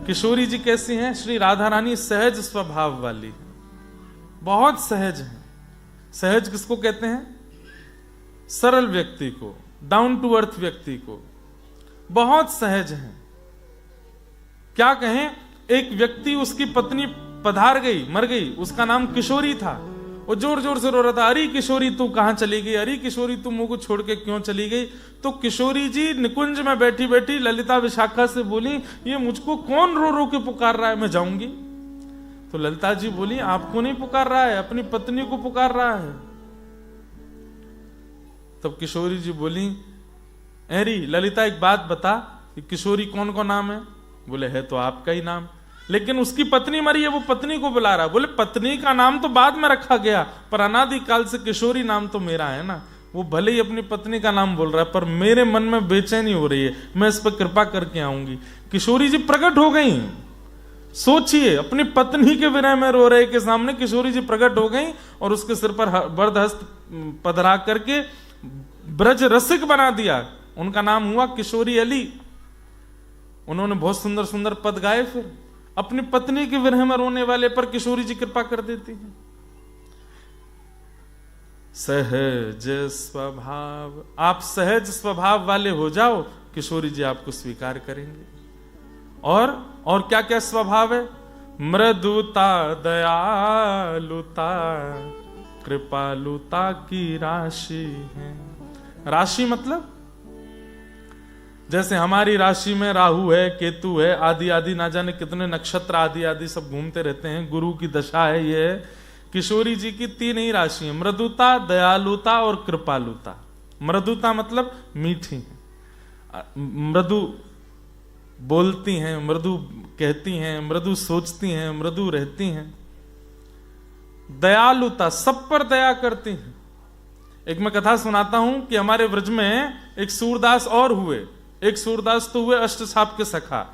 किशोरी जी कैसी हैं? श्री राधा रानी सहज स्वभाव वाली, बहुत सहज हैं। सहज किसको कहते हैं? सरल व्यक्ति को, डाउन टू अर्थ व्यक्ति को, बहुत सहज हैं। क्या कहें, एक व्यक्ति, उसकी पत्नी पधार गई, मर गई, उसका नाम किशोरी था। वो जोर जोर से रो रहा था, अरे किशोरी तू कहां चली गई, अरे किशोरी तू मुंह को छोड़ के क्यों चली गई। तो किशोरी जी निकुंज में बैठी बैठी ललिता विशाखा से बोली, ये मुझको कौन रो रो के पुकार रहा है, मैं जाऊंगी। तो ललिता जी बोली, आपको नहीं पुकार रहा है, अपनी पत्नी को पुकार रहा है। तब किशोरी जी बोली, अरे ललिता एक बात बता, किशोरी कौन को नाम है? बोले है तो आपका ही नाम, लेकिन उसकी पत्नी मरी है, वो पत्नी को बुला रहा है। बोले पत्नी का नाम तो बाद में रखा गया, पर अनादिकाल से किशोरी नाम तो मेरा है ना। वो भले ही अपनी पत्नी का नाम बोल रहा है, पर मेरे मन में बेचैनी हो रही है, मैं इस पर कृपा करके आऊंगी। किशोरी जी प्रकट हो गई। सोचिए, अपनी पत्नी के विनय में रो रहे के सामने किशोरी जी प्रकट हो गई और उसके सिर पर वरदहस्त पधरा करके ब्रज रसिक बना दिया। उनका नाम हुआ किशोरी अली। उन्होंने बहुत सुंदर सुंदर पद गाए। फिर अपनी पत्नी के विरह में रोने वाले पर किशोरी जी कृपा कर देती हैं। सहज स्वभाव, आप सहज स्वभाव वाले हो जाओ, किशोरी जी आपको स्वीकार करेंगे। और क्या क्या स्वभाव है? मृदुता, दयालुता, कृपालुता की राशि है। राशि मतलब जैसे हमारी राशि में राहु है, केतु है, आदि आदि, ना जाने कितने नक्षत्र आदि आदि सब घूमते रहते हैं, गुरु की दशा है। ये किशोरी जी की 3 ही राशि है, मृदुता, दयालुता और कृपालुता। मृदुता मतलब मीठी है, मृदु बोलती हैं, मृदु कहती हैं, मृदु सोचती हैं, मृदु रहती हैं। दयालुता, सब पर दया करती हैं। एक मैं कथा सुनाता हूं कि हमारे व्रज में एक सूरदास और हुए। एक सूरदास तो हुए अष्टसाप के सखा,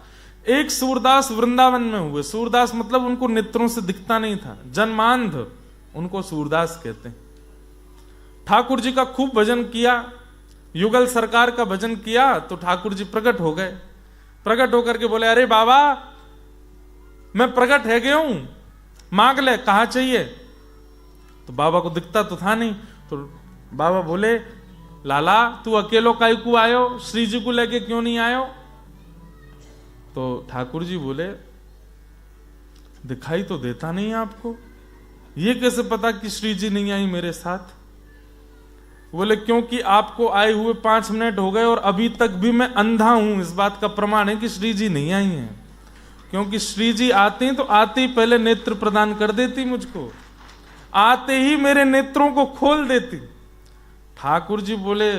एक सूरदास वृंदावन में हुए। सूरदास मतलब उनको नेत्रों से दिखता नहीं था, जन्मांध, उनको सूरदास कहते हैं। ठाकुर जी का खूब भजन किया, युगल सरकार का भजन किया, तो ठाकुर जी प्रकट हो गए। प्रकट होकर के बोले, अरे बाबा मैं प्रकट है गया हूं, मांग ले, कहां चाहिए। तो बाबा को दिखता तो था नहीं। तो बाबा बोले, लाला तू अकेलो काहे को आयो, श्री जी को लेके क्यों नहीं आयो। तो ठाकुर जी बोले, दिखाई तो देता नहीं आपको, ये कैसे पता कि श्री जी नहीं आई मेरे साथ। बोले क्योंकि आपको आए हुए 5 मिनट हो गए और अभी तक भी मैं अंधा हूं। इस बात का प्रमाण है कि श्री जी नहीं आई हैं, क्योंकि श्री जी आती तो आते ही पहले नेत्र प्रदान कर देती मुझको, आते ही मेरे नेत्रों को खोल देती। ठाकुर जी बोले,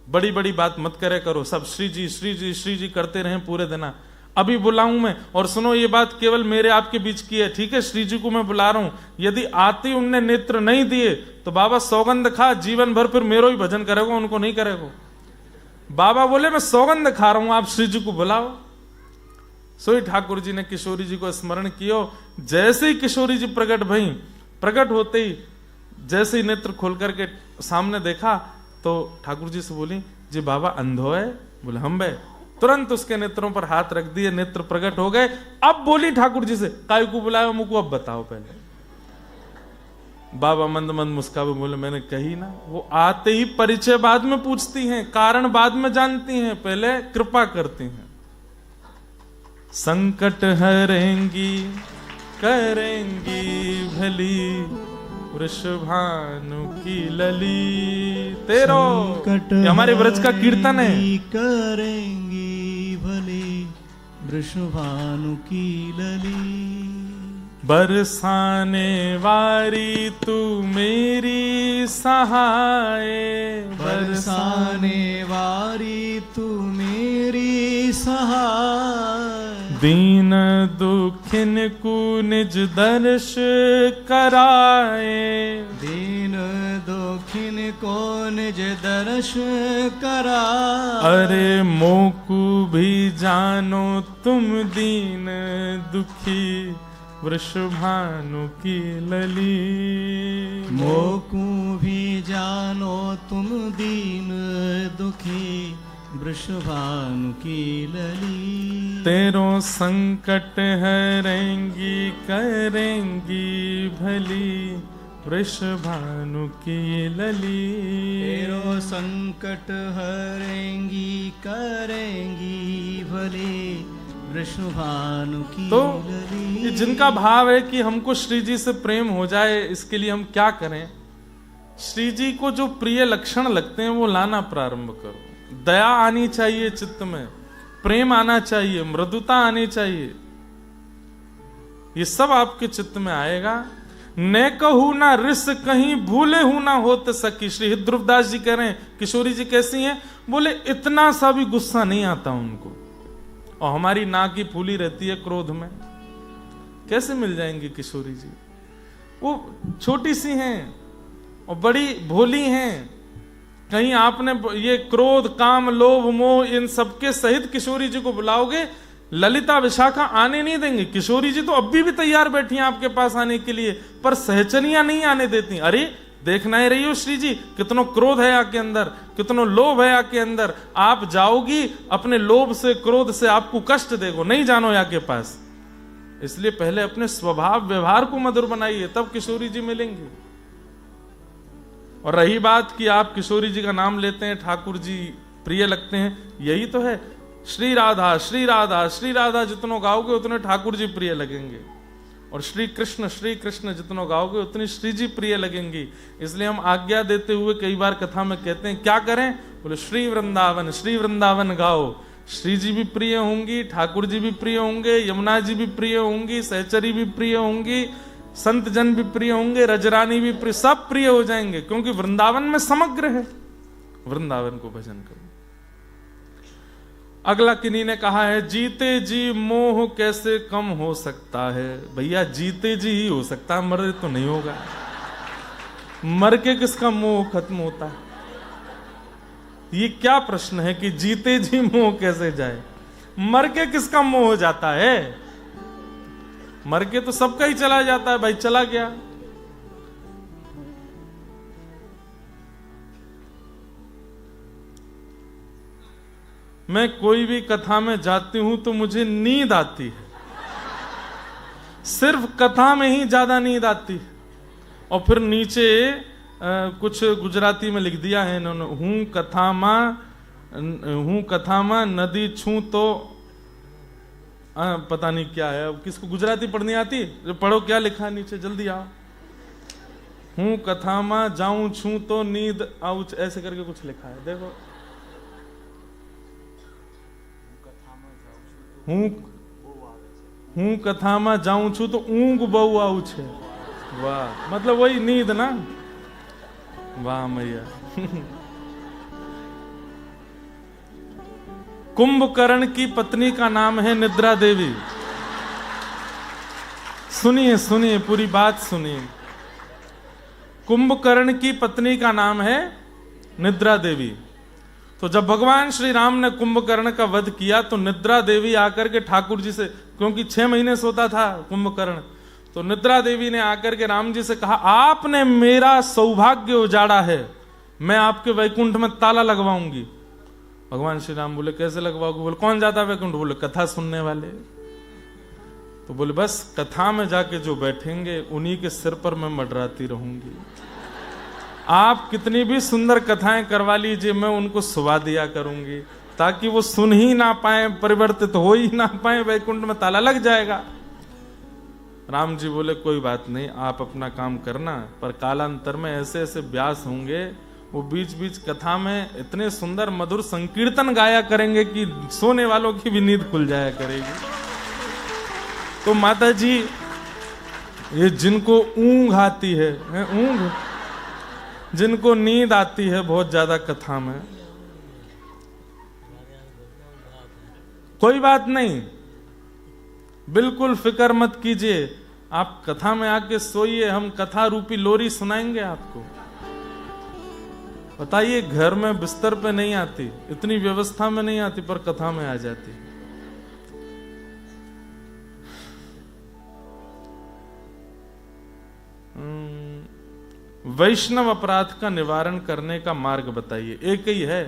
बड़ी बड़ी बात मत करे करो, सब श्री जी श्री जी श्री जी करते रहे पूरे दिन, अभी बुलाऊं मैं। और सुनो, ये बात केवल मेरे आपके बीच की है, ठीक है? श्री जी को मैं बुला रहा हूं, यदि आते उनने नेत्र नहीं दिए तो बाबा सौगंध खा, जीवन भर फिर मेरो ही भजन करेगा, उनको नहीं करेगा। बाबा बोले, मैं सौगंध खा रहा हूं, आप श्री जी को बुलाओ। सोई ठाकुर जी ने किशोरी जी को स्मरण किया। जैसे ही किशोरी जी प्रकट भई, प्रकट होते ही जैसे ही नेत्र खोल करके सामने देखा तो ठाकुर जी से बोली, जी बाबा अंधो है। बोले हम बे। तुरंत उसके नेत्रों पर हाथ रख दिए, नेत्र प्रकट हो गए। अब बोली ठाकुर जी से, काय को बुलाया मुझको, अब बताओ पहले। बाबा मंद मंद मुस्कावे, बोले मैंने कही ना। वो आते ही परिचय बाद में पूछती हैं, कारण बाद में जानती हैं, पहले कृपा करती हैं। संकट हरेंगी करेंगी भली, वृषभानु की लली। तेरो हमारे व्रज का कीर्तन है। करेंगी भली वृषभानु की लली, बरसाने वारी तू मेरी सहाय, बरसाने वारी तू मेरी सहाय। दीन दुखिन को निज दर्श कराए, दीन दुखिन को निज दर्श करा। अरे मोकू भी जानो तुम दीन दुखी, वृषभानु की लली। मोकू भी जानो तुम दीन दुखी, वृषभानु की लली। तेरो संकट हरेंगी करेंगी भली वृषभानु की लली। तेरो संकट हरेंगी करेंगी भली वृषभानु की तो लली। ये जिनका भाव है कि हमको श्री जी से प्रेम हो जाए, इसके लिए हम क्या करें? श्री जी को जो प्रिय लक्षण लगते हैं वो लाना प्रारंभ करो। दया आनी चाहिए चित्त में, प्रेम आना चाहिए, मृदुता आनी चाहिए, ये सब आपके चित्त में आएगा। न कहू ना रिस कहीं भूले हूं ना होत सकी। श्री ध्रुवदास जी कह रहे हैं किशोरी जी कैसी हैं? बोले इतना सा भी गुस्सा नहीं आता उनको, और हमारी नाक की फूली रहती है क्रोध में, कैसे मिल जाएंगी किशोरी जी? वो छोटी सी हैं और बड़ी भोली हैं। कहीं आपने ये क्रोध काम लोभ मोह इन सबके सहित किशोरी जी को बुलाओगे, ललिता विशाखा आने नहीं देंगे। किशोरी जी तो अभी भी तैयार बैठी हैं आपके पास आने के लिए, पर सहचनियां नहीं आने देती। अरे देखना ही रही हो श्री जी, कितनो क्रोध है आपके अंदर, कितनो लोभ है आपके अंदर। आप जाओगी अपने लोभ से क्रोध से आपको कष्ट देगो, नहीं जानो या के पास। इसलिए पहले अपने स्वभाव व्यवहार को मधुर बनाइए, तब किशोरी जी मिलेंगे। और रही बात कि आप किशोरी जी का नाम लेते हैं, ठाकुर जी प्रिय लगते हैं, यही तो है। श्री राधा श्री राधा श्री राधा जितनो गाओगे उतने ठाकुर जी प्रिय लगेंगे, और श्री कृष्ण जितनो गाओगे उतनी श्री जी प्रिय लगेंगी। इसलिए हम आज्ञा देते हुए कई बार कथा में कहते हैं क्या करें? बोले श्री वृंदावन गाओ। श्री जी भी प्रिय होंगी, ठाकुर जी भी प्रिय होंगे, यमुना जी भी प्रिय होंगी, सहचरी भी प्रिय होंगी, संत जन भी प्रिय होंगे, रजरानी भी प्रिय, सब प्रिय हो जाएंगे, क्योंकि वृंदावन में समग्र है। वृंदावन को भजन करो। अगला किन्हीं ने कहा है जीते जी मोह कैसे कम हो सकता है? भैया जीते जी ही हो सकता है, मरे तो नहीं होगा। मर के किसका मोह खत्म होता है? ये क्या प्रश्न है कि जीते जी मोह कैसे जाए? मर के किसका मोह हो जाता है? मर के तो सबका ही चला जाता है भाई, चला गया। मैं कोई भी कथा में जाती हूं तो मुझे नींद आती है, सिर्फ कथा में ही ज्यादा नींद आती है। और फिर नीचे कुछ गुजराती में लिख दिया है इन्होंने, हूं कथा में नदी छू तो पता नहीं क्या है। अब किसको गुजराती पढ़नी आती? पढ़ो क्या लिखा है नीचे, जल्दी आओ। हूं कथा में जाऊं छू तो नींद आऊ, ऐसे करके कुछ लिखा है, देखो। हूं कथा में जाऊं छू तो ऊंग बहु आऊ छे। वाह, मतलब वही नींद ना। वाह मैया। कुंभकर्ण की पत्नी का नाम है निद्रा देवी। सुनिए सुनिए, पूरी बात सुनिए। कुंभकर्ण की पत्नी का नाम है निद्रा देवी। तो जब भगवान श्री राम ने कुंभकर्ण का वध किया तो निद्रा देवी आकर के ठाकुर जी से, क्योंकि 6 महीने सोता था कुंभकर्ण, तो निद्रा देवी ने आकर के राम जी से कहा आपने मेरा सौभाग्य उजाड़ा है, मैं आपके वैकुंठ में ताला लगवाऊंगी। भगवान श्री राम बोले कैसे लगवाओगे? बोले कौन जाता वैकुंठ? बोले कथा सुनने वाले। तो बोले बस कथा में जाके जो बैठेंगे उन्हीं के सिर पर मैं मंडराती रहूंगी। आप कितनी भी सुंदर कथाएं करवा लीजिए, मैं उनको सुवा दिया करूंगी, ताकि वो सुन ही ना पाए, परिवर्तित हो ही ना पाए, वैकुंठ में ताला लग जाएगा। राम जी बोले कोई बात नहीं, आप अपना काम करना, पर कालांतर में ऐसे ऐसे व्यास होंगे, वो बीच बीच कथा में इतने सुंदर मधुर संकीर्तन गाया करेंगे कि सोने वालों की भी नींद खुल जाया करेगी। तो माता जी, ये जिनको ऊंघ आती है, ऊंघ, जिनको नींद आती है बहुत ज्यादा कथा में, कोई बात नहीं, बिल्कुल फिक्र मत कीजिए, आप कथा में आके सोइए, हम कथा रूपी लोरी सुनाएंगे आपको। बताइए, घर में बिस्तर पे नहीं आती, इतनी व्यवस्था में नहीं आती, पर कथा में आ जाती। वैष्णव अपराध का निवारण करने का मार्ग बताइए। एक ही है,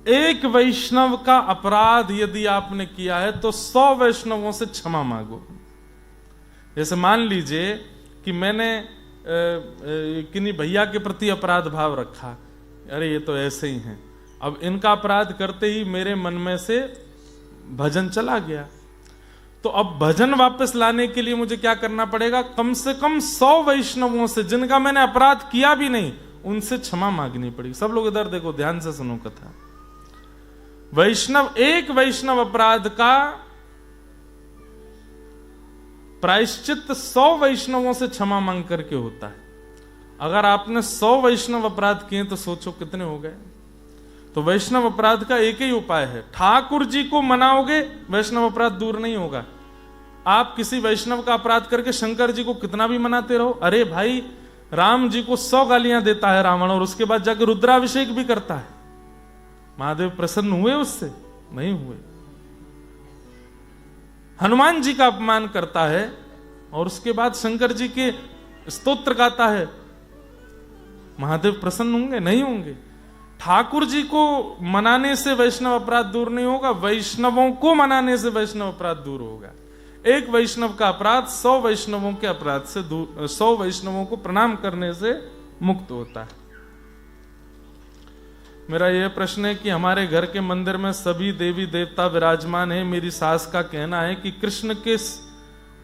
एक वैष्णव का अपराध यदि आपने किया है तो 100 वैष्णवों से क्षमा मांगो। जैसे मान लीजिए कि मैंने किन्हीं भैया के प्रति अपराध भाव रखा, अरे ये तो ऐसे ही हैं, अब इनका अपराध करते ही मेरे मन में से भजन चला गया, तो अब भजन वापस लाने के लिए मुझे क्या करना पड़ेगा? कम से कम 100 वैष्णवों से जिनका मैंने अपराध किया भी नहीं, उनसे क्षमा मांगनी पड़ेगी। सब लोग इधर देखो, ध्यान से सुनो कथा। एक वैष्णव अपराध का प्रायश्चित 100 वैष्णवों से क्षमा मांग करके होता है। अगर आपने 100 वैष्णव अपराध किए तो सोचो कितने हो गए। तो वैष्णव अपराध का एक ही उपाय है, ठाकुर जी को मनाओगे वैष्णव अपराध दूर नहीं होगा। आप किसी वैष्णव का अपराध करके शंकर जी को कितना भी मनाते रहो, अरे भाई राम जी को 100 गालियां देता है रावण और उसके बाद जाकर रुद्राभिषेक भी करता है, महादेव प्रसन्न हुए उससे? नहीं हुए। हनुमान जी का अपमान करता है और उसके बाद शंकर जी के स्तोत्र गाता है, महादेव प्रसन्न होंगे? नहीं होंगे। ठाकुर जी को मनाने से वैष्णव अपराध दूर नहीं होगा, वैष्णवों को मनाने से वैष्णव अपराध दूर होगा। एक वैष्णव का अपराध 100 वैष्णवों के अपराध से दूर, 100 वैष्णवों को प्रणाम करने से मुक्त होता है। मेरा यह प्रश्न है कि हमारे घर के मंदिर में सभी देवी देवता विराजमान हैं। मेरी सास का कहना है कि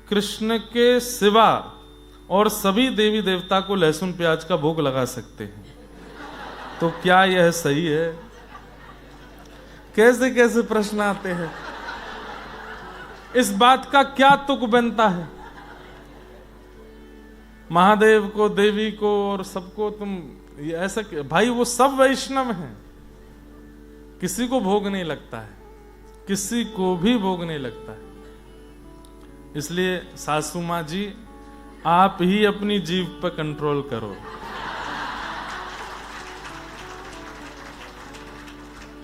कृष्ण के सिवा और सभी देवी देवता को लहसुन प्याज का भोग लगा सकते हैं, तो क्या यह सही है? कैसे कैसे प्रश्न आते हैं। इस बात का क्या तुक बनता है? महादेव को, देवी को और सबको तुम ये ऐसा, भाई वो सब वैष्णव हैं, किसी को भोग नहीं लगता है, किसी को भी भोग नहीं लगता है। इसलिए सासू माँ जी, आप ही अपनी जीभ पर कंट्रोल करो।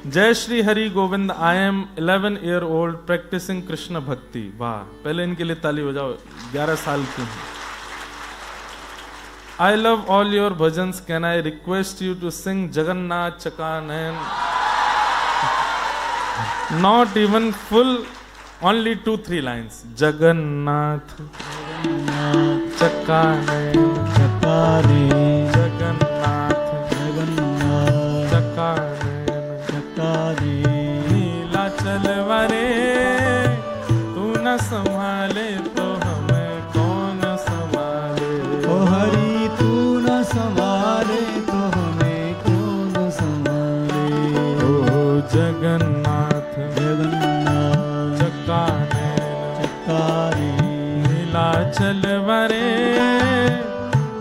जय Shri Hari Govind. I am 11 year old practicing Krishna bhakti. वाह, पहले इनके लिए ताली बजाओ, 11 साल की हैं। I love all your bhajans. Can I request you to sing Jagannath Chakanen? Not even full, only 2-3 lines. Jagannath Chakanen, Chakanen, Jagannath Chakanen, Chakanen. नीला चलवरे तू न संभाले तो हमें कौन संभाले? ओ हरि संभाले तो हमें कौन संभाले? ओ जगन्नाथ जगन्नाथ चकानैन चकारे नीलाचल वरे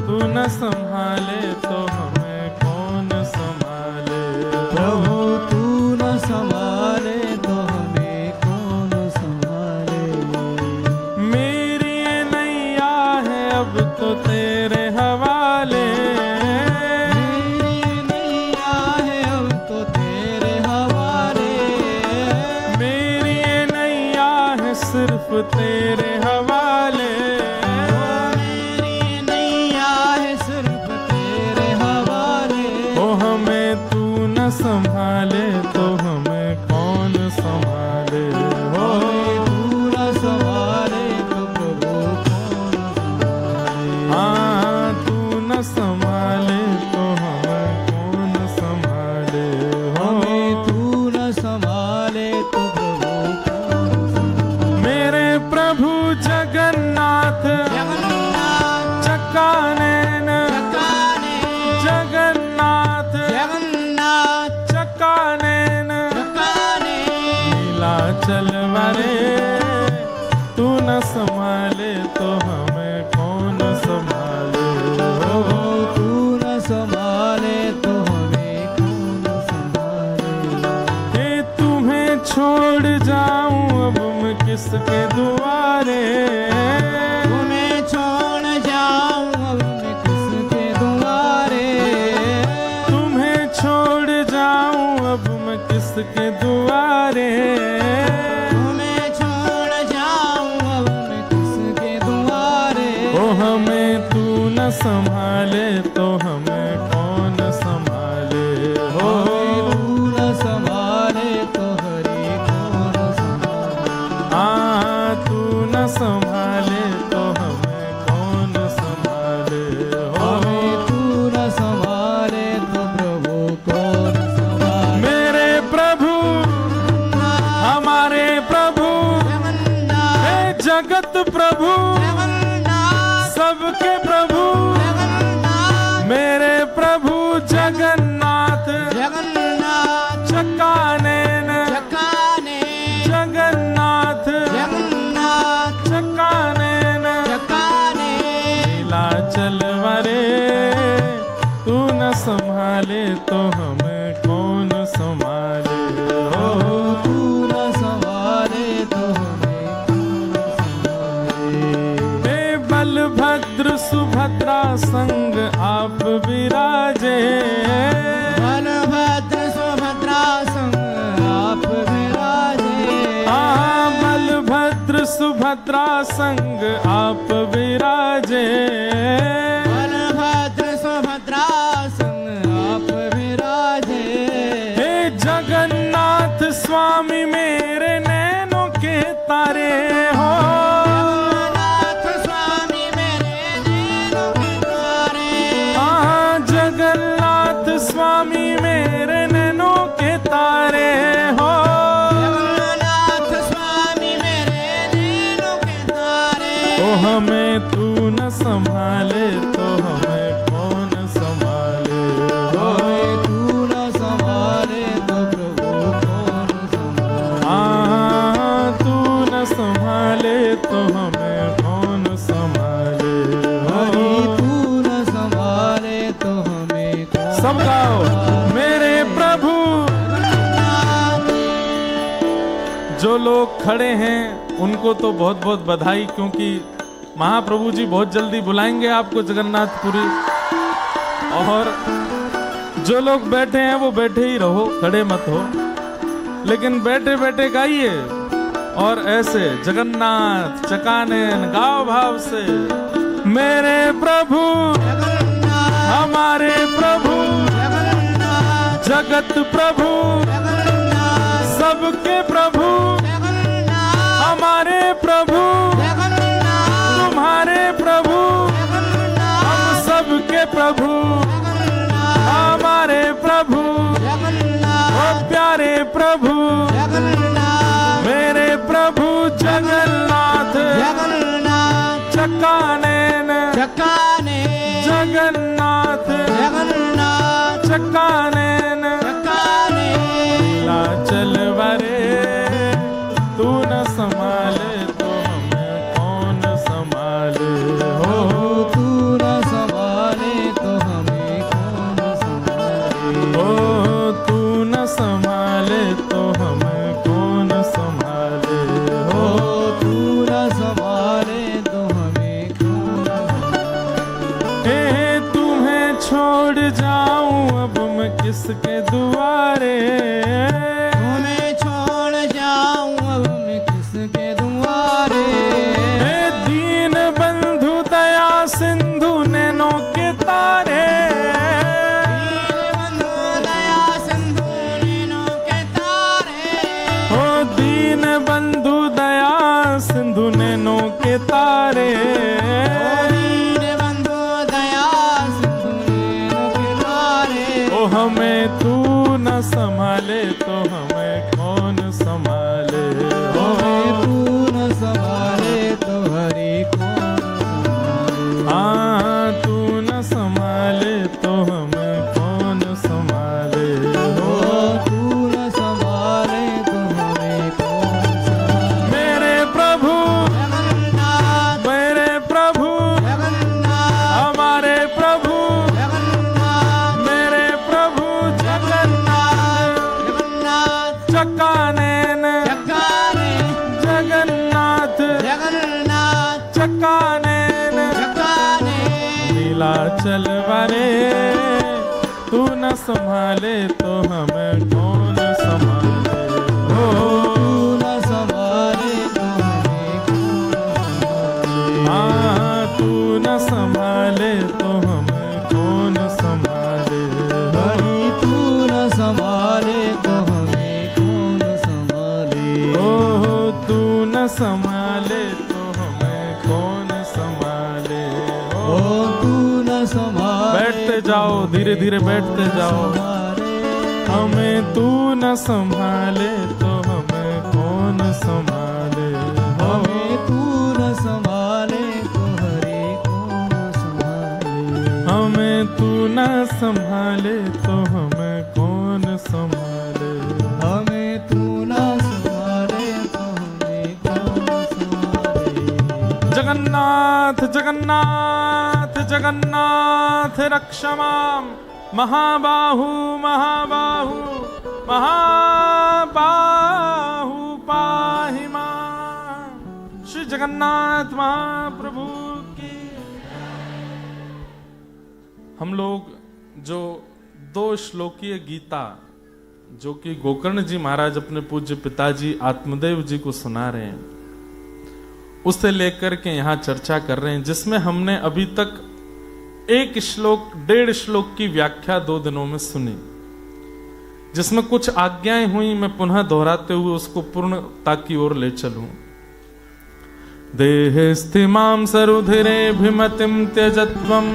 तू न संभाले तो हमें कौन संभाले? प्रभु तू न संभाले तो हमें कौन संभाले? मेरी ये नैया है अब तो तेरे हवाले, सिर्फ तेरे हवाले। मेरी नैया है सिर्फ तेरे हवाले। ओ हमें तू न संभाले तो हमें कौन संभाले? हो तू न संभाले तो प्रभु कौन संभाले? हाँ, तू न संभाले तो हमें कौन संभाले? हमें तू न संभाले तो प्रभु जगन्नाथ चकानैन जगन्नाथ चकानैन नीलाचल वरे तू न संभाले तो हमें कौन संभाले? तू न संभाले तो हमें कौन संभाले? हे तुम्हें छोड़ जाऊं अब मैं किसके दुआरे? तुम्हें छोड़ जाऊं अब मैं किसके दुआरे? तुम्हें छोड़ जाऊं अब मैं किसके दुआरे? तुम्हें छोड़ जाऊं अब मैं किसके दुआरे? ओ हमें तू न संभाले तो हमें कौन संभाले? हो तू न संभाले जगत प्रभु जगन्नाथ सबके प्रभु जगन्नाथ मेरे प्रभु जगन्नाथ जगन्नाथ चकानैन चकाने जगन्नाथ जगन्नाथ चकानैन चकाने नीलाचल वरे तू न संभाले तो हमें कौन संभाले हो तू न संवारे तो हमें कौन संवारे। हे बलभद्र सुभद्रा संग आप विराजे बलभद्र सुभद्रा संग आप विराजे बलभद्र सुभद्रा संग आप विराजे बलभद्र सुभद्रा संग आप विराजे हे जगन्नाथ स्वामी मेरे नैनों के तारे हो जगन्नाथ स्वामी मेरे नैनों के तारे जगन्नाथ स्वामी मेरे नैनों के तारे हो जगन्नाथ स्वामी मेरे नैनों के तारे तो हमें तू न संभाले तो हमें कौन संभाले हो हमें तू न संभाले तो प्रभु कौन संभाले। तू न संभाले तो हमें कौन संभाले हरि हो तू न संभाले तो हमें कौन सब गाओ मेरे प्रभु जो लोग खड़े हैं उनको तो बहुत बहुत बधाई क्योंकि महाप्रभु जी बहुत जल्दी बुलाएंगे आपको जगन्नाथपुरी और जो लोग बैठे हैं वो बैठे ही रहो खड़े मत हो लेकिन बैठे बैठे गाइए और ऐसे जगन्नाथ चकानैन गाओ भाव से मेरे प्रभु जगन्नाथ हमारे प्रभु जगन्नाथ जगत प्रभु जगन्नाथ सबके प्रभु जगन्नाथ हमारे प्रभु जगन्नाथ तुम्हारे प्रभु हम सबके प्रभु हमारे प्रभु ओ प्यारे प्रभु मेरे प्रभु जगन्नाथ चकानैन जगन्नाथ चकानैन नीलाचल वरे तू न संभाले तो हमें कौन संभाले हो ओ तू न संभाले तो हमें कौन संभाले हो हे तुम्हें छोड़ जाऊं अब मैं किसके दुआरे हे दीन बंधु दया सिंधु नैनों के तारे हो दीन बंधु दया सिंधु नैनों के तारे ओ हमें तू न संभाले तो हमें कौन संभाले हो तू न संभाले तो हमें कौन संभाले हो मेरे प्रभु मेरे प्रभु हमारे प्रभु मेरे प्रभु जगन्नाथ चकानैन जगन्नाथ चकानैन नीलाचल वरे तू न संभाले तो हमें कौन संभाले हो तू न संभाले तो हमें कौन संभाले ओ तू न संभाले तो हमें कौन संभाले बैठते जाओ धीरे धीरे बैठते जाओ हमें तू न संभाले तो हमें कौन संभाले हमें तू संभाले तो हमें कौन संभाले। हमें तू ना संभाले तो हमें कौन संभाले। जगन्नाथ जगन्नाथ जगन्नाथ रक्ष माम, महाबाहु महाबाहु महाबाहु पाहि मां। श्री जगन्नाथ महाप्रभु की। हम लोग जो 2 श्लोकीय गीता जो कि गोकर्ण जी महाराज अपने पूज्य पिताजी आत्मदेव जी को सुना रहे हैं, उसे लेकर के यहां चर्चा कर रहे हैं, जिसमें हमने अभी तक 1 श्लोक 1.5 श्लोक की व्याख्या 2 दिनों में सुनी, जिसमें कुछ आज्ञाएं हुई। मैं पुनः दोहराते हुए उसको पूर्णता की ओर ले चलूं। देहे स्थिमां सरुधिरे भिमतिं त्यजत्वम्,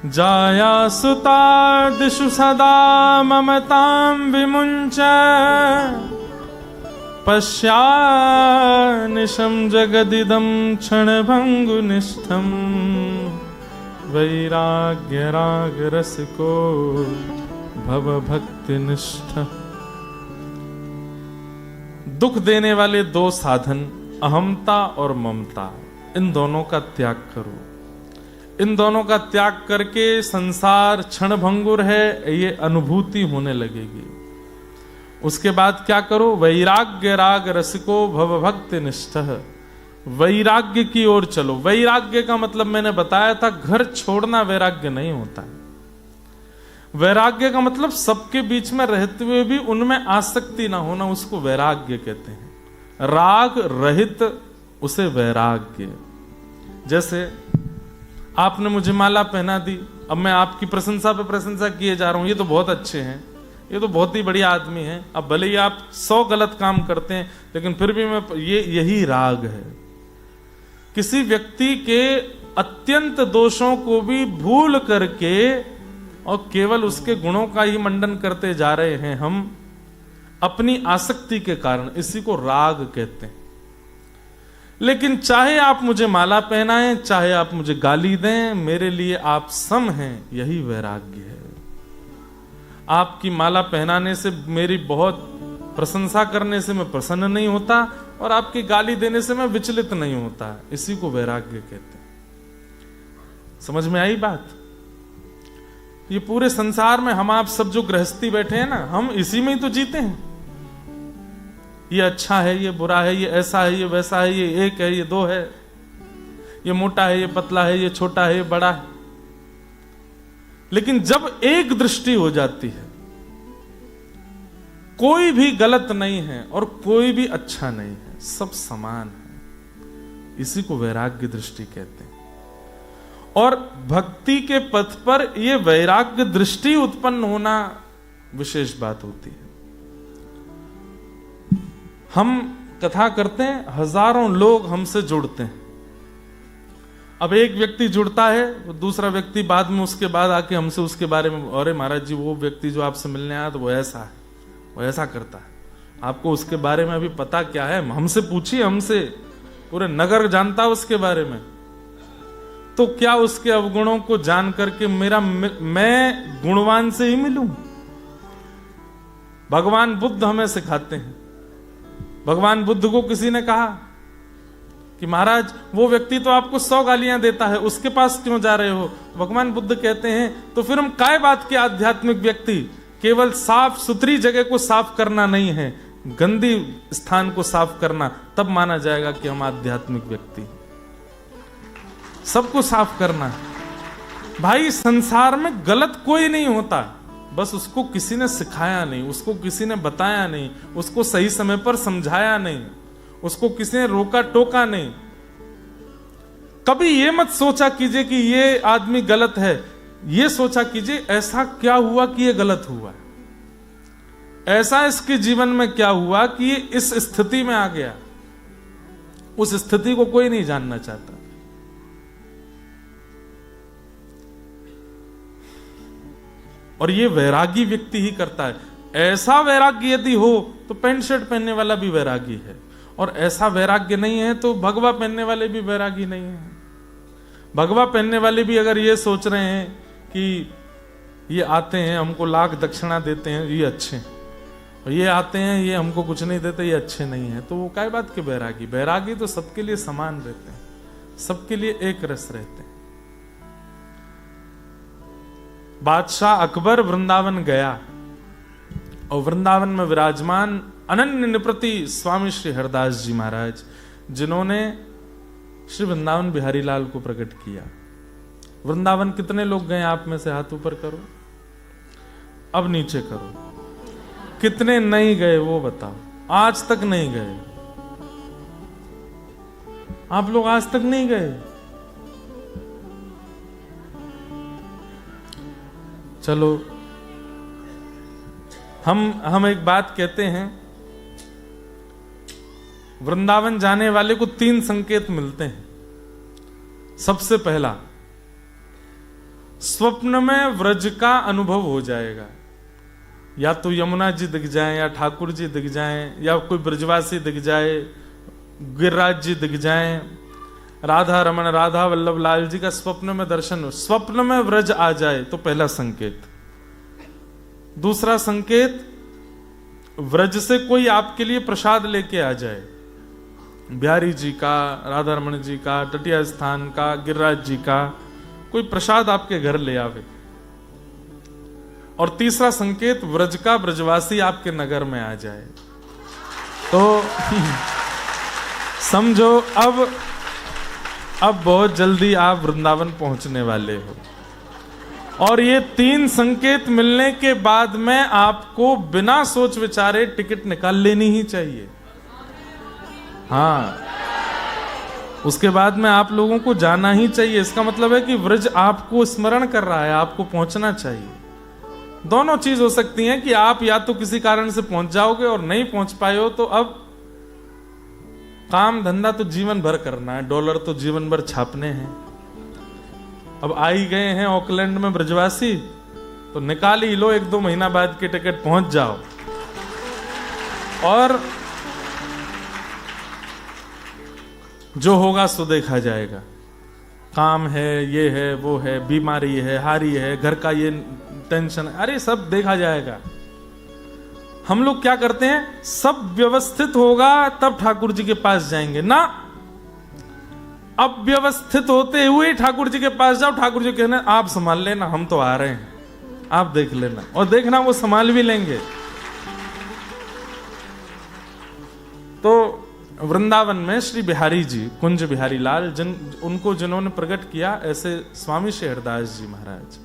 जाया सुतादिषु सदा ममतां विमुञ्च, पश्यानिशं जगदिदं क्षणभङ्गुनिष्ठं, वैराग्य राग रसिको भव भक्तिनिष्ठ। दुख देने वाले 2 साधन, अहमता और ममता, इन दोनों का त्याग करो। इन दोनों का त्याग करके संसार क्षणभंगुर है, ये अनुभूति होने लगेगी। उसके बाद क्या करो? वैराग्य राग रसिको भव भक्ति निष्ठ, वैराग्य की ओर चलो। वैराग्य का मतलब मैंने बताया था, घर छोड़ना वैराग्य नहीं होता। वैराग्य का मतलब सबके बीच में रहते हुए भी उनमें आसक्ति ना होना, उसको वैराग्य कहते हैं। राग रहित उसे वैराग्य। जैसे आपने मुझे माला पहना दी, अब मैं आपकी प्रशंसा पे प्रशंसा किए जा रहा हूं, ये तो बहुत अच्छे हैं, ये तो बहुत ही बढ़िया आदमी है। अब भले ही आप 100 गलत काम करते हैं, लेकिन फिर भी मैं यही राग है। किसी व्यक्ति के अत्यंत दोषों को भी भूल करके और केवल उसके गुणों का ही मंडन करते जा रहे हैं हम, अपनी आसक्ति के कारण। इसी को राग कहते हैं। लेकिन चाहे आप मुझे माला पहनाएं, चाहे आप मुझे गाली दें, मेरे लिए आप सम हैं, यही वैराग्य है। आपकी माला पहनाने से, मेरी बहुत प्रशंसा करने से मैं प्रसन्न नहीं होता, और आपकी गाली देने से मैं विचलित नहीं होता। इसी को वैराग्य कहते हैं। समझ में आई बात? ये पूरे संसार में हम आप सब जो गृहस्थी बैठे हैं ना, हम इसी में ही तो जीते हैं। ये अच्छा है, ये बुरा है, ये ऐसा है, ये वैसा है, ये 1 है, ये 2 है, ये मोटा है, ये पतला है, ये छोटा है, ये बड़ा है। लेकिन जब एक दृष्टि हो जाती है, कोई भी गलत नहीं है और कोई भी अच्छा नहीं है, सब समान है, इसी को वैराग्य दृष्टि कहते हैं। और भक्ति के पथ पर यह वैराग्य दृष्टि उत्पन्न होना विशेष बात होती है। हम कथा करते हैं, हजारों लोग हमसे जुड़ते हैं। अब एक व्यक्ति जुड़ता है, दूसरा व्यक्ति बाद में उसके बाद आके हमसे उसके बारे में, अरे महाराज जी वो व्यक्ति जो आपसे मिलने आया तो वो ऐसा है, वो ऐसा करता है, आपको उसके बारे में अभी पता क्या है? हमसे पूछिए, हमसे पूरे नगर जानता है उसके बारे में। तो क्या उसके अवगुणों को जान करके मैं गुणवान से ही मिलूं? भगवान बुद्ध हमें सिखाते हैं। भगवान बुद्ध को किसी ने कहा कि महाराज वो व्यक्ति तो आपको 100 गालियां देता है, उसके पास क्यों जा रहे हो? भगवान बुद्ध कहते हैं तो फिर हम काय बात के आध्यात्मिक व्यक्ति? केवल साफ सुथरी जगह को साफ करना नहीं है, गंदी स्थान को साफ करना, तब माना जाएगा कि हम आध्यात्मिक व्यक्ति। सबको साफ करना भाई। संसार में गलत कोई नहीं होता, बस उसको किसी ने सिखाया नहीं, उसको किसी ने बताया नहीं, उसको सही समय पर समझाया नहीं, उसको किसी ने रोका टोका नहीं। कभी ये मत सोचा कीजिए कि ये आदमी गलत है, ये सोचा कीजिए ऐसा क्या हुआ कि ये गलत हुआ, ऐसा इसके जीवन में क्या हुआ कि ये इस स्थिति में आ गया। उस स्थिति को कोई नहीं जानना चाहता। और ये वैरागी व्यक्ति ही करता है। ऐसा वैराग्य यदि हो तो पैंट शर्ट पहनने वाला भी वैरागी है, और ऐसा वैराग्य नहीं है तो भगवा पहनने वाले भी वैरागी नहीं है। भगवा पहनने वाले भी अगर ये सोच रहे हैं कि ये आते हैं हमको लाख दक्षिणा देते हैं, ये अच्छे हैं, और ये आते हैं ये हमको कुछ नहीं देते, ये अच्छे नहीं है, तो वो काय बात के बैरागी? बैरागी तो सबके लिए समान रहते हैं, सबके लिए एक रस रहते हैं। बादशाह अकबर वृंदावन गया और वृंदावन में विराजमान अनन्य निप्रति स्वामी श्री हरदास जी महाराज, जिन्होंने श्री वृंदावन बिहारी लाल को प्रकट किया। वृंदावन कितने लोग गए आप में से हाथ ऊपर करो, अब नीचे करो। कितने नहीं गए वो बताओ, आज तक नहीं गए? आप लोग आज तक नहीं गए? चलो हम एक बात कहते हैं, वृंदावन जाने वाले को 3 संकेत मिलते हैं। सबसे पहला, स्वप्न में व्रज का अनुभव हो जाएगा, या तो यमुना जी दिख जाए, या ठाकुर जी दिख जाए, या कोई ब्रजवासी दिख जाए, गिरिराज जी दिख जाए, राधा रमन राधा वल्लभ लाल जी का स्वप्न में दर्शन हो, स्वप्न में व्रज आ जाए तो पहला संकेत। दूसरा संकेत, व्रज से कोई आपके लिए प्रसाद लेके आ जाए, बिहारी जी का, राधा रमन जी का, टटिया स्थान का, गिरिराज जी का, कोई प्रसाद आपके घर ले आवे। और तीसरा संकेत, व्रज का ब्रजवासी आपके नगर में आ जाए। तो समझो अब बहुत जल्दी आप वृंदावन पहुंचने वाले हो, और ये 3 संकेत मिलने के बाद में आपको बिना सोच विचारे टिकट निकाल लेनी ही चाहिए। हाँ, उसके बाद में आप लोगों को जाना ही चाहिए। इसका मतलब है कि व्रज आपको स्मरण कर रहा है, आपको पहुंचना चाहिए। दोनों चीज हो सकती हैं कि आप या तो किसी कारण से पहुंच जाओगे और नहीं पहुंच पाए हो, तो अब काम धंधा तो जीवन भर करना है, डॉलर तो जीवन भर छापने हैं। अब आ ही गए हैं ऑकलैंड में ब्रजवासी, तो निकाल ही लो 1-2 महीना बाद की टिकट, पहुंच जाओ। और जो होगा सो देखा जाएगा। काम है, ये है, वो है, बीमारी है, हारी है, घर का ये टेंशन है, अरे सब देखा जाएगा। हम लोग क्या करते हैं, सब व्यवस्थित होगा तब ठाकुर जी के पास जाएंगे ना। अब व्यवस्थित होते हुए ठाकुर जी के पास जाओ, ठाकुर जी कहना आप संभाल लेना, हम तो आ रहे हैं, आप देख लेना, और देखना वो संभाल भी लेंगे। तो वृंदावन में श्री बिहारी जी, कुंज बिहारी लाल, जिन्होंने प्रकट किया, ऐसे स्वामी श्री हरदास जी महाराज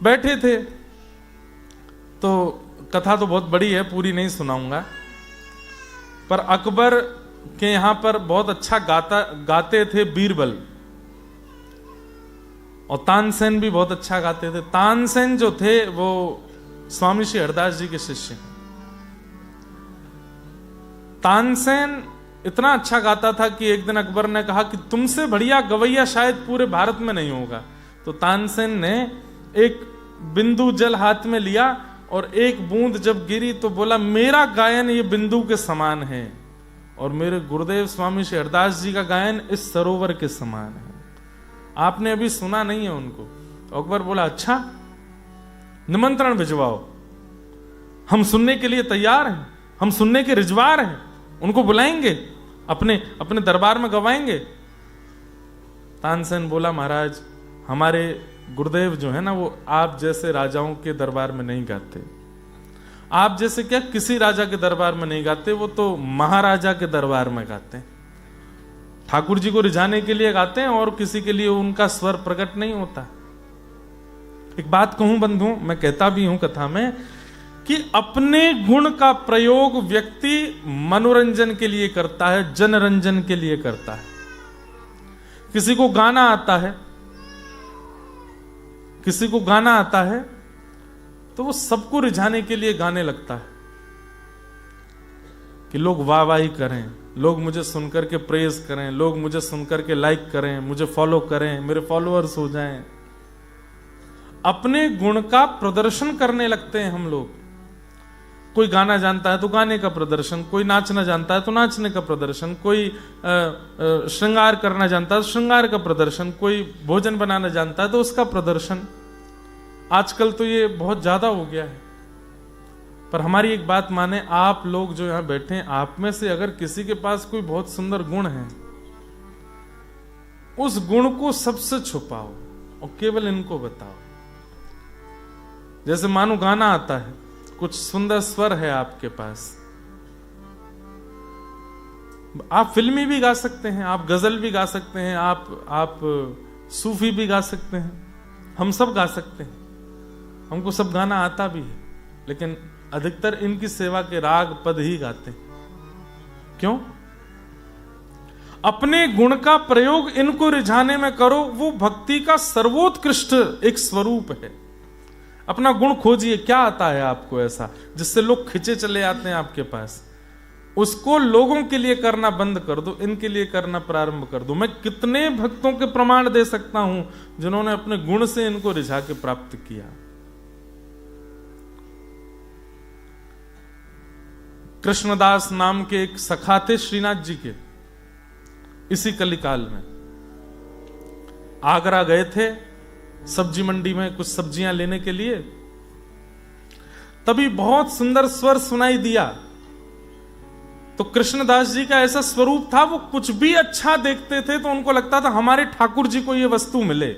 बैठे थे। तो कथा तो बहुत बड़ी है, पूरी नहीं सुनाऊंगा, पर अकबर के यहां पर बहुत अच्छा गाते थे बीरबल, और तानसेन भी बहुत अच्छा गाते थे। तानसेन जो थे वो स्वामी श्री हरदास जी के शिष्य हैं। तानसेन इतना अच्छा गाता था कि एक दिन अकबर ने कहा कि तुमसे बढ़िया गवैया शायद पूरे भारत में नहीं होगा। तो तानसेन ने एक बिंदु जल हाथ में लिया और एक बूंद जब गिरी तो बोला, मेरा गायन ये बिंदु के समान है और मेरे गुरुदेव स्वामी श्री हरदास जी का गायन इस सरोवर के समान है। आपने अभी सुना नहीं है उनको। तो अकबर बोला, अच्छा निमंत्रण भिजवाओ, हम सुनने के लिए तैयार हैं, हम सुनने के रिजवार हैं, उनको बुलाएंगे, अपने दरबार में गवाएंगे। तानसेन बोला, महाराज हमारे गुरुदेव जो है ना, वो आप जैसे राजाओं के दरबार में नहीं गाते। आप जैसे क्या किसी राजा के दरबार में नहीं गाते, वो तो महाराजा के दरबार में गाते हैं। ठाकुर जी को रिझाने के लिए गाते हैं और किसी के लिए उनका स्वर प्रकट नहीं होता। एक बात कहूं बंधुओं, मैं कहता भी हूं कथा में, कि अपने गुण का प्रयोग व्यक्ति मनोरंजन के लिए करता है, जनरंजन के लिए करता है। किसी को गाना आता है, किसी को गाना आता है तो वो सबको रिझाने के लिए गाने लगता है कि लोग वाहवाही करें, लोग मुझे सुनकर के प्रेज करें, लोग मुझे सुनकर के लाइक करें, मुझे फॉलो करें, मेरे फॉलोअर्स हो जाएं। अपने गुण का प्रदर्शन करने लगते हैं हम लोग। कोई गाना जानता है तो गाने का प्रदर्शन, कोई नाचना जानता है तो नाचने का प्रदर्शन, कोई श्रृंगार करना जानता है तो श्रृंगार का प्रदर्शन, कोई भोजन बनाना जानता है तो उसका प्रदर्शन। आजकल तो ये बहुत ज्यादा हो गया है। पर हमारी एक बात माने, आप लोग जो यहां बैठे हैं, आप में से अगर किसी के पास कोई बहुत सुंदर गुण है, उस गुण को सबसे छुपाओ और केवल इनको बताओ। जैसे मानो गाना आता है, कुछ सुंदर स्वर है आपके पास, आप फिल्मी भी गा सकते हैं, आप गजल भी गा सकते हैं, आप सूफी भी गा सकते हैं, हम सब गा सकते हैं, हमको सब गाना आता भी है। लेकिन अधिकतर इनकी सेवा के राग पद ही गाते हैं। क्यों? अपने गुण का प्रयोग इनको रिझाने में करो, वो भक्ति का सर्वोत्कृष्ट एक स्वरूप है। अपना गुण खोजिए, क्या आता है आपको ऐसा जिससे लोग खिंचे चले आते हैं आपके पास, उसको लोगों के लिए करना बंद कर दो, इनके लिए करना प्रारंभ कर दो। मैं कितने भक्तों के प्रमाण दे सकता हूं जिन्होंने अपने गुण से इनको रिझा के प्राप्त किया। कृष्णदास नाम के एक सखा थे श्रीनाथ जी के, इसी कलिकाल में आगरा गए थे सब्जी मंडी में कुछ सब्जियां लेने के लिए। तभी बहुत सुंदर स्वर सुनाई दिया। तो कृष्णदास जी का ऐसा स्वरूप था, वो कुछ भी अच्छा देखते थे तो उनको लगता था हमारे ठाकुर जी को ये वस्तु मिले।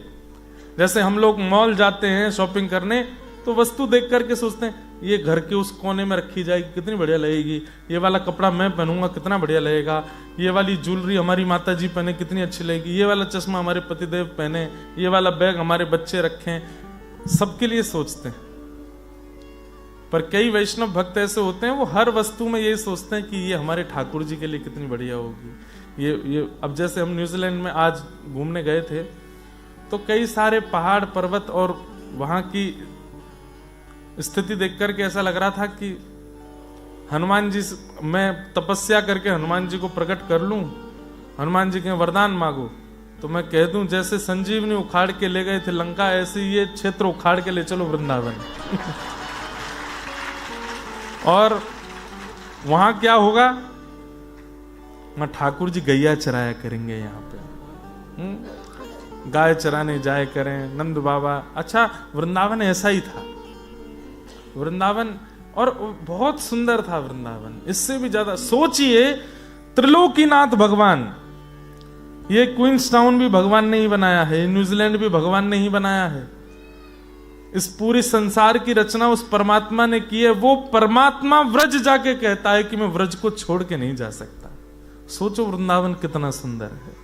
जैसे हम लोग मॉल जाते हैं शॉपिंग करने, तो वस्तु देख करके सोचते हैं ये घर के उस कोने में रखी जाएगी, कितनी बढ़िया लगेगी, ये वाला कपड़ा मैं पहनूंगा कितना बढ़िया लगेगा, ये वाली ज्वेलरी हमारी माता जी पहने कितनी अच्छी लगेगी, ये वाला चश्मा हमारे पतिदेव पहने, ये वाला बैग हमारे बच्चे रखें। सबके लिए सोचते हैं। पर कई वैष्णव भक्त ऐसे होते हैं, वो हर वस्तु में यही सोचते हैं कि ये हमारे ठाकुर जी के लिए कितनी बढ़िया होगी। ये अब जैसे हम न्यूजीलैंड में आज घूमने गए थे, तो कई सारे पहाड़ पर्वत और वहां की स्थिति देख करके ऐसा लग रहा था कि हनुमान जी, मैं तपस्या करके हनुमान जी को प्रकट कर लूं, हनुमान जी के वरदान मांगो, तो मैं कह दूं जैसे संजीवनी उखाड़ के ले गए थे लंका, ऐसे ये क्षेत्र उखाड़ के ले चलो वृंदावन। और वहां क्या होगा? मैं ठाकुर जी गैया चराया करेंगे यहाँ पे, गाय चराने जाए करें नंद बाबा। अच्छा, वृंदावन ऐसा ही था, वृंदावन, और बहुत सुंदर था वृंदावन। इससे भी ज्यादा सोचिए, त्रिलोकीनाथ भगवान, ये क्वींस टाउन भी भगवान ने ही बनाया है, न्यूजीलैंड भी भगवान ने ही बनाया है। इस पूरी संसार की रचना उस परमात्मा ने की है। वो परमात्मा व्रज जाके कहता है कि मैं व्रज को छोड़ के नहीं जा सकता। सोचो वृंदावन कितना सुंदर है।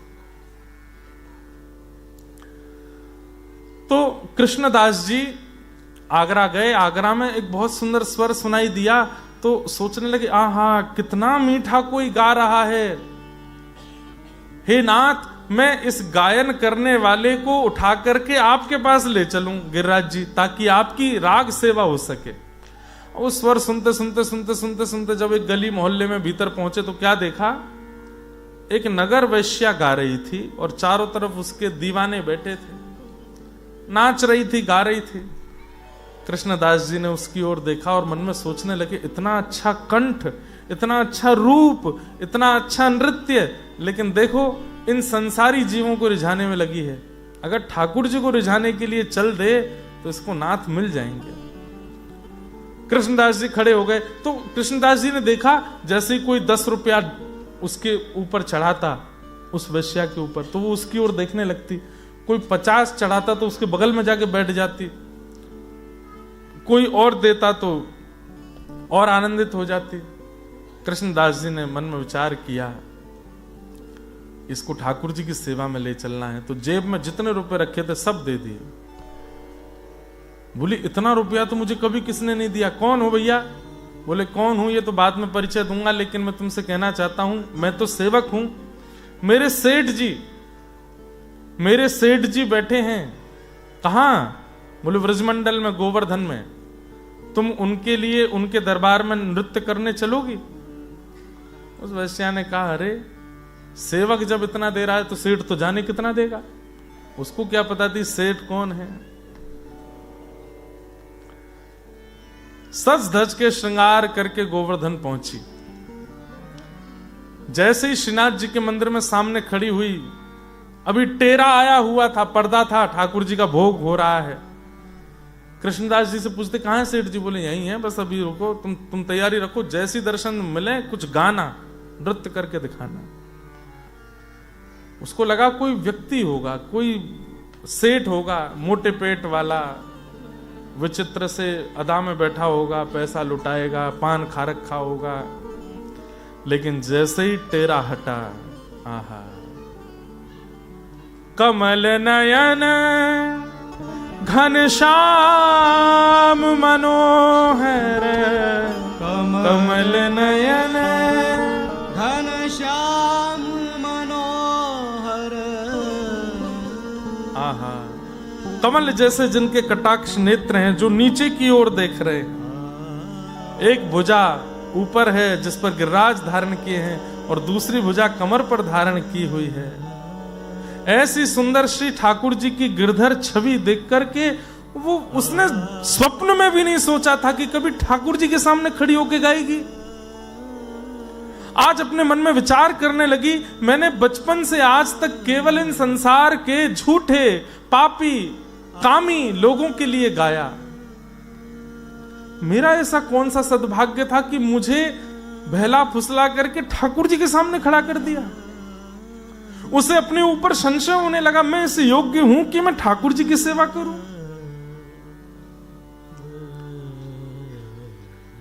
तो कृष्णदास जी आगरा गए, आगरा में एक बहुत सुंदर स्वर सुनाई दिया, तो सोचने लगे आहा कितना मीठा कोई गा रहा है, हे नाथ मैं इस गायन करने वाले को उठा करके आपके पास ले चलूं गिरिराज जी, ताकि आपकी राग सेवा हो सके। उस स्वर सुनते सुनते सुनते सुनते सुनते जब एक गली मोहल्ले में भीतर पहुंचे तो क्या देखा? एक नगर वैश्या गा रही थी और चारों तरफ उसके दीवाने बैठे थे, नाच रही थी, गा रही थी। कृष्णदास जी ने उसकी ओर देखा और मन में सोचने लगे इतना अच्छा कंठ, इतना अच्छा रूप, इतना अच्छा नृत्य, लेकिन देखो इन संसारी जीवों को रिझाने में लगी है। अगर ठाकुर जी को रिझाने के लिए चल दे तो इसको नाथ मिल जाएंगे। कृष्णदास जी खड़े हो गए। तो कृष्णदास जी ने देखा जैसे ही कोई 10 रुपया उसके ऊपर चढ़ाता, उस वैश्या के ऊपर, तो वो उसकी ओर देखने लगती। कोई 50 चढ़ाता तो उसके बगल में जाके बैठ जाती, कोई और देता तो और आनंदित हो जाती। कृष्णदास जी ने मन में विचार किया इसको ठाकुर जी की सेवा में ले चलना है, तो जेब में जितने रुपए रखे थे सब दे दिए। बोली इतना रुपया तो मुझे कभी किसने नहीं दिया। कौन हो भैया? बोले कौन हूं ये तो बाद में परिचय दूंगा, लेकिन मैं तुमसे कहना चाहता हूं मैं तो सेवक हूं। मेरे सेठ जी बैठे हैं। कहां? बोले ब्रजमंडल में, गोवर्धन में। तुम उनके लिए उनके दरबार में नृत्य करने चलोगी? उस वैश्या ने कहा अरे सेवक जब इतना दे रहा है तो सेठ तो जाने कितना देगा। उसको क्या पता थी सेठ कौन है। सज धज के श्रृंगार करके गोवर्धन पहुंची। जैसे ही श्रीनाथ जी के मंदिर में सामने खड़ी हुई, अभी टेरा आया हुआ था, पर्दा था, ठाकुर जी का भोग हो रहा है। कृष्णदास जी से पूछते कहां है सेठ जी? बोले यहीं है, बस अभी रुको, तुम तैयारी रखो, जैसी दर्शन मिले कुछ गाना, नृत्य करके दिखाना। उसको लगा कोई व्यक्ति होगा, कोई सेठ होगा, मोटे पेट वाला, विचित्र से अदा में बैठा होगा, पैसा लुटाएगा, पान खा रखा होगा। लेकिन जैसे ही टेरा हटा, आहा, कमल नयन घनश्याम मनोहर, कमल नयन घनश्याम मनोहर। आहा, कमल जैसे जिनके कटाक्ष नेत्र हैं, जो नीचे की ओर देख रहे हैं। एक भुजा ऊपर है जिस पर गिरिराज धारण किए हैं, और दूसरी भुजा कमर पर धारण की हुई है। ऐसी सुंदर श्री ठाकुर जी की गिरधर छवि देख करके वो उसने स्वप्न में भी नहीं सोचा था कि कभी ठाकुर जी के सामने खड़ी होके गाएगी। आज अपने मन में विचार करने लगी, मैंने बचपन से आज तक केवल इन संसार के झूठे, पापी, कामी लोगों के लिए गाया। मेरा ऐसा कौन सा सद्भाग्य था कि मुझे बहला फुसला करके ठाकुर जी के सामने खड़ा कर दिया। उसे अपने ऊपर संशय होने लगा, मैं इस योग्य हूं कि मैं ठाकुर जी की सेवा करूं।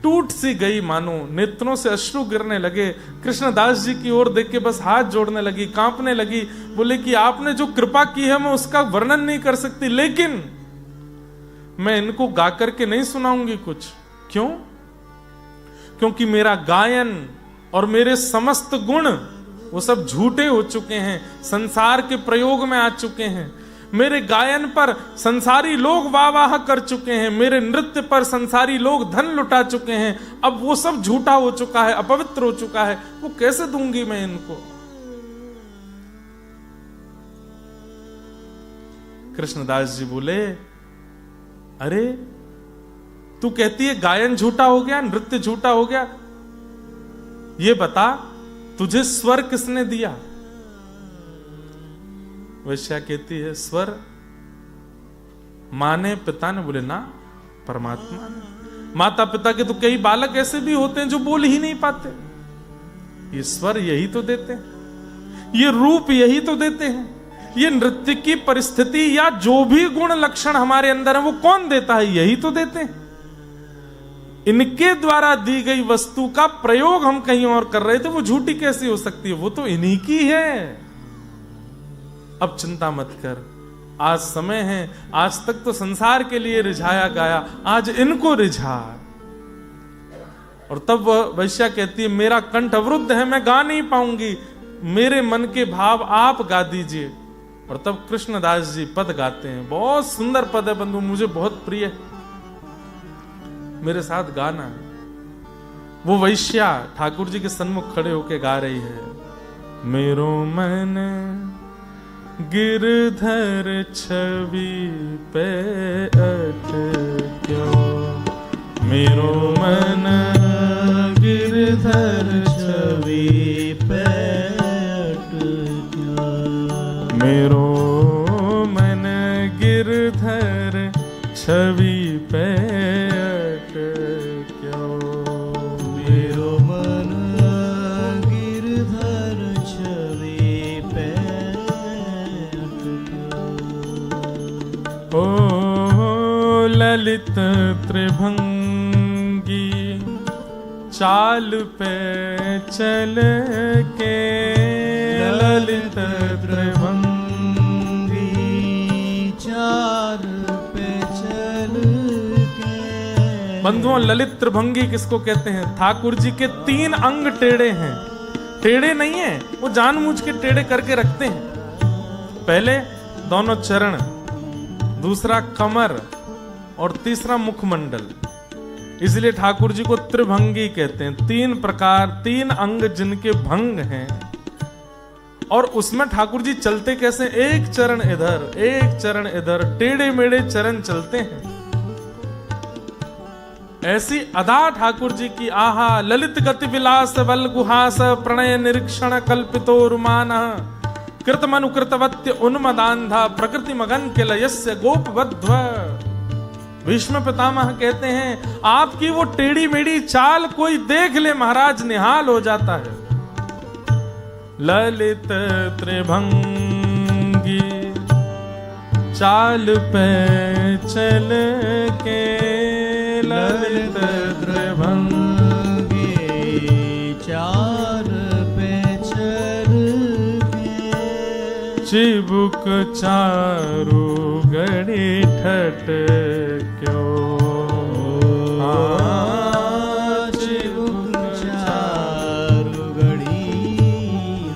टूट सी गई मानो, नेत्रों से अश्रु गिरने लगे। कृष्णदास जी की ओर देख के बस हाथ जोड़ने लगी, कांपने लगी। बोले कि आपने जो कृपा की है मैं उसका वर्णन नहीं कर सकती, लेकिन मैं इनको गा करके नहीं सुनाऊंगी कुछ। क्यों? क्योंकि मेरा गायन और मेरे समस्त गुण वो सब झूठे हो चुके हैं, संसार के प्रयोग में आ चुके हैं। मेरे गायन पर संसारी लोग वाह वाह कर चुके हैं, मेरे नृत्य पर संसारी लोग धन लुटा चुके हैं। अब वो सब झूठा हो चुका है, अपवित्र हो चुका है, वो कैसे दूंगी मैं इनको? कृष्णदास जी बोले, अरे तू कहती है गायन झूठा हो गया, नृत्य झूठा हो गया, ये बता तुझे स्वर किसने दिया? वैश्या कहती है, स्वर मां ने, पिता ने? बोले ना, परमात्मा ने। माता पिता के तो कई बालक ऐसे भी होते हैं जो बोल ही नहीं पाते, ये स्वर यही तो देते हैं, ये रूप यही तो देते हैं, ये नृत्य की परिस्थिति या जो भी गुण लक्षण हमारे अंदर है वो कौन देता है? यही तो देते हैं। इनके द्वारा दी गई वस्तु का प्रयोग हम कहीं और कर रहे थे, वो झूठी कैसी हो सकती है? वो तो इन्हीं की है। अब चिंता मत कर, आज समय है, आज तक तो संसार के लिए रिझाया गाया, आज इनको रिझा। और तब वैश्या कहती है, मेरा कंठ अवरुद्ध है, मैं गा नहीं पाऊंगी, मेरे मन के भाव आप गा दीजिए। और तब कृष्णदास जी पद गाते हैं, बहुत सुंदर पद है बंधु, मुझे बहुत प्रिय है, मेरे साथ गाना। वो वैश्या ठाकुर जी के सन्मुख खड़े होके गा रही है, मेरो मन गिरधर छवि पे अटक्यो, मेरो मन गिरधर छवि पे अटक्यो, मेरो मन गिरधर छवि पे अटक्यो, मेरो मन गिरधर छवि पे अटक्यो। ओ ललित त्रिभंगी चाल पे चल के, ललित त्रिभंगी चाल पे चल के। बंधुओं, ललित त्रिभंगी किसको कहते हैं? ठाकुर जी के 3 अंग टेढ़े हैं। टेढ़े नहीं है, वो जानबूझ के टेढ़े करके रखते हैं। पहले दोनों चरण, दूसरा कमर और तीसरा मुखमंडल। इसलिए ठाकुर जी को त्रिभंगी कहते हैं। 3 प्रकार, 3 अंग जिनके भंग हैं। और उसमें ठाकुर जी चलते कैसे? एक चरण इधर, एक चरण इधर, टेढ़े मेढ़े चरण चलते हैं। ऐसी अदा ठाकुर जी की आहा ललित गति विलास बल गुहास प्रणय निरीक्षण कल्पितो रुमान कृत मनुकृतवत्य उन्मदांधा प्रकृति मगन के लयस्य गोपवध्व। भीष्म पितामह कहते हैं आपकी वो टेढ़ी मेढ़ी चाल कोई देख ले महाराज निहाल हो जाता है। ललित त्रिभंगी चाल पे चल के ललित त्रिभंगी चार पे चल के चिबुक चारू गड़ी ठट क्यों चिबुक चारू गड़ी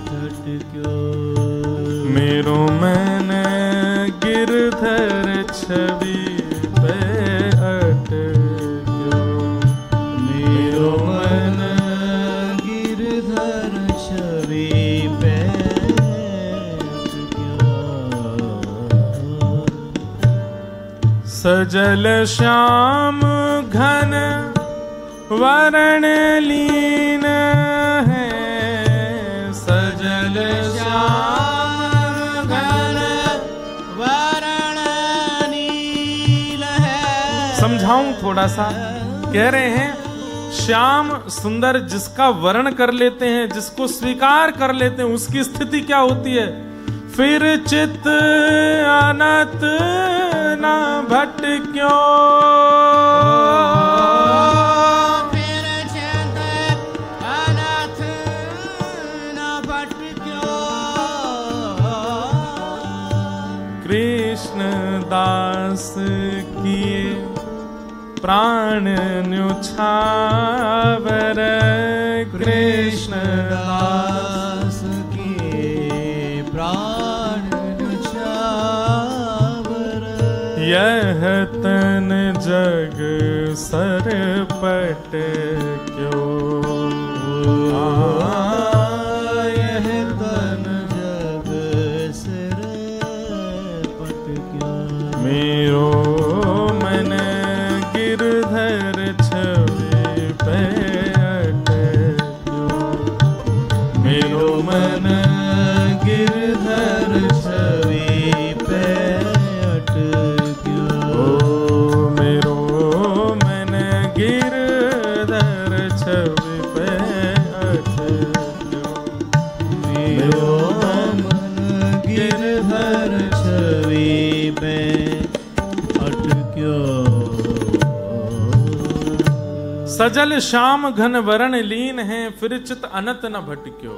ठट क्यों। मेरो मैंने गिरधर छवि पे अट क्यों। मेरो मन गिरधर छवि पे सजल श्याम घन वरण लीन है। सजल श्याम घन वरण नील है। समझाऊं थोड़ा सा। कह रहे हैं श्याम सुंदर जिसका वर्ण कर लेते हैं, जिसको स्वीकार कर लेते हैं, उसकी स्थिति क्या होती है? फिर चित अनत ना भटक्यो। फिर चित अनत ना भटक्यो। कृष्ण दास किए प्राण न्युछावर। कृष्ण दास के प्राण न्युछावर। यह तन जग सरपट क्यों। यह तन जग सरपट क्यों। मेरो मन गिरधर छवि पे अट क्यों। मेरो मन गिरधर छवि पे अट क्यों। ओ मेरो मन गिरधर छवि पे अट क्यों। मेरो मन गिरधर छवि पे अट क्यों। सजल श्याम घन वरण लीन है, फिर चित अनत न भटक्यो।